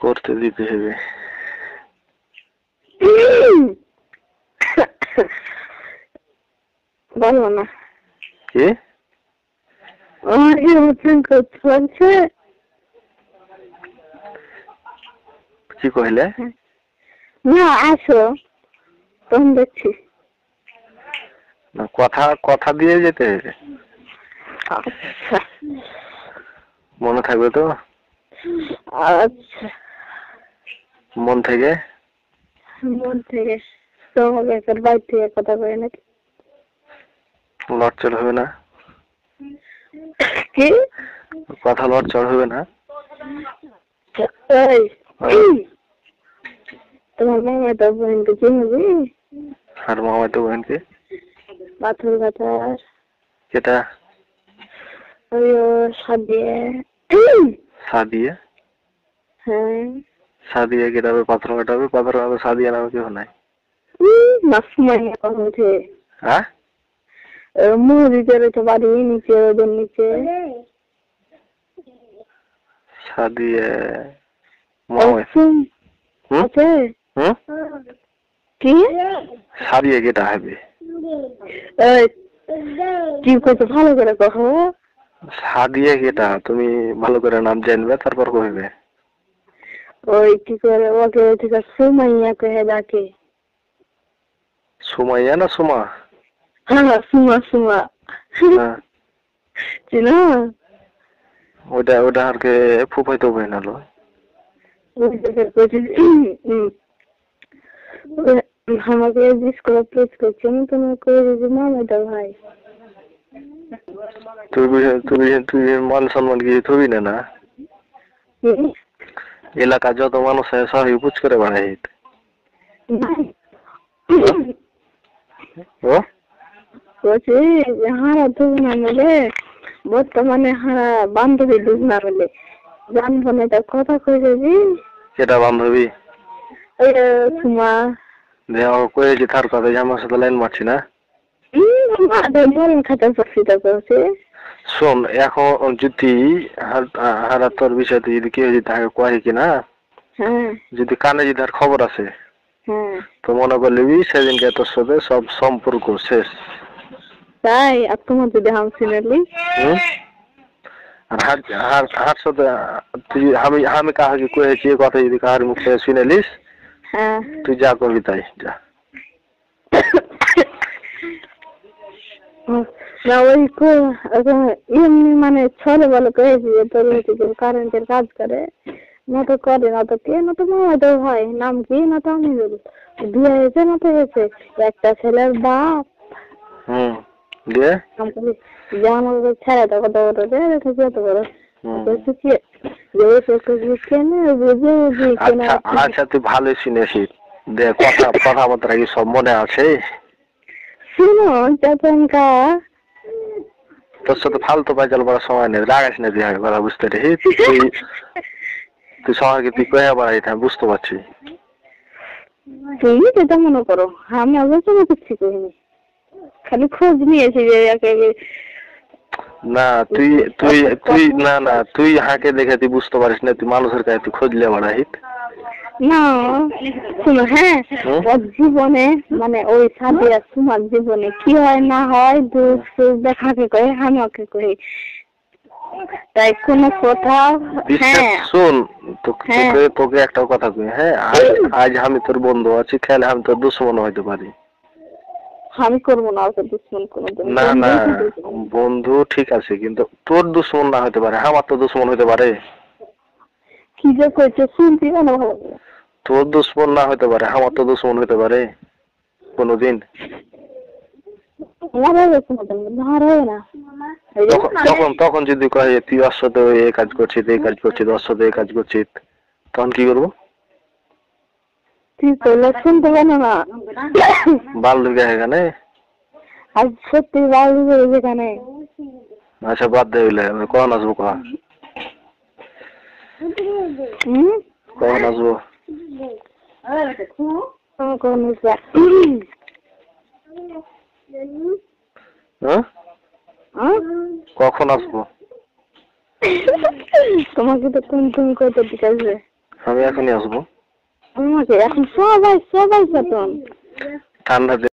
করতে দিতে হবে। বলো না কি কি কইলে? না আসো তখন দেখছি। না কথা কথা দিয়ে যেতে হবে। আচ্ছা মনে থাকবে তো? আচ্ছা মন থেকে তোমাকে তোর বাইর থেকে কথা কই নাকি? লড়চড় হবে না? কি কথা লড়চড় হবে না? তোমার মামাতো বোনকে চিনবি? আর মামাতো বোনকে? পাথর কাটার কেটা? ওই সাদিয়ে। সাদিয়া? হ্যাঁ সাদিয়া কেটাবে? পাথর কাটাবে? পাথর কাটাবে সাদিয়া নামে কেউ নাই। মাসুমাইয়া কথা উঠে হ্যাঁ মসজিদের তো বাড়ি নিচে, ওদের নিচে সাদিয়া আছে। কি সাদিয়া কেটা হবে? কি করছো ভালো করে কहो? সাদিয়া কেটা তুমি ভালো করে নাম জানবে তারপর কইবে। ওই কি করে ওকে ঠিক আছে সুমাইয়া কহে ডাকে। সুমাইয়া না সুমা? হ্যাঁ সুমা সুমা চিনো? ওটা ওটা আর কে ফুফাইতো বোন হলো। আমাকে স্কুলে প্লেস করছে আমি তোমাকে করে দিদি মামাটা ভাই। তুই মান সম্মান কি থবি না? না এলাকা যত মানুষ আছে সবই পুচ করে বাড়াই। হারা ঢুক না মেলে বর্তমানে হারা বান্ধবী ঢুক না মেলে জানবো না তার কথা কই যাবি। কেটা বান্ধবী? সুমা কয়েছি তার কথা যে আমার সাথে লাইন মারছি না। খাতা পড়ছিটা করছে। শোন এখন যদি হারা তোর বিষয়তে যদি কেউ যদি তাকে কয়ে কিনা যদি কানে যদি তার খবর আছে তো মনে করলি সেদিনকে তোর সাথে সব সম্পর্ক শেষ। তাই আর তোমার যদি হাম শুনেলি হার সাথে তুই আমি কাহাকে কয়েছি কথা যদি কাহার মুখে শুনেলিস তুই যা করবি তাই যা। না ওই এমনি মানে ছলে বলে কয়েছি তোর কারেন্টের কাজ করে না তো করে না তো কে না তো মামাতো ভাই নাম কি না তো আমি বিয়ে হয়েছে না তো হয়েছে একটা ছেলের বাপ। দিয়ে আমাকে ছেড়ে তো কত বড় রেখেছি এত বড় আচ্ছা তুই ভালো শুনেছিস দে কথা কথাবার্তা কি সব মনে আছে? শুনো চাচনকা তোর সাথে ফালতু পাইচাল করার সময় নেই রাগাস না দিয়ে কথা বুঝতে রে তুই সবাইকে তুই কয়ে বেড়াই আমি বুঝতে পারছি। তুই যেটা মনে করো আমি আলোচনা করছি করিনি খালি খোঁজ নিয়েছি যে না তুই তুই তুই না না তুই হাঁকে দেখে তুই বুঝতে পারিস না তুই মানুষের কাছে তুই খোঁজলে বেড়াই না। শোনো ওর জীবনে মানে ওই সাদিয়া তোমার জীবনে কি হয় না হয় দুঃখ সুখ দেখাকে কয়ে আমাকে কই তাই কোনো কথা। শোন তোকে একটা কথা কই আজ আমি তোর বন্ধু আছি খেলে আমি তোর দুশ্মন হইতে পারি। আমি করবো না ওকে দুশ্মন কোনোদিন। না না বন্ধু ঠিক আছে কিন্তু তোর দুশ্মন না হতে পারে আমার তো দুশ্মন হতে পারে। কি যে কইছো শুনছি না ভালো তোর দুশ্মন না হতে পারে আমার তো দুশ্মন হতে পারে কোনোদিন। তখন যদি কয়ে তুই ওর সাথে এই কাজ করছিস এই কাজ করছিস ওর সাথে এই কাজ করছিস তখন কি করবো? তুই কইলে শুনতে পারো না বাল ঢুকে এখানে আজ সত্যি বাল ঢুকে এখানে। আচ্ছা বাদ দে বলে কখন আসবো কখন আসবো? কখন আসবো? তোমাকে তো তুমি কত ঠিক আছে আমি এখনই আসবো। আমাকে এখন সবাই বেতন ঠান্ডা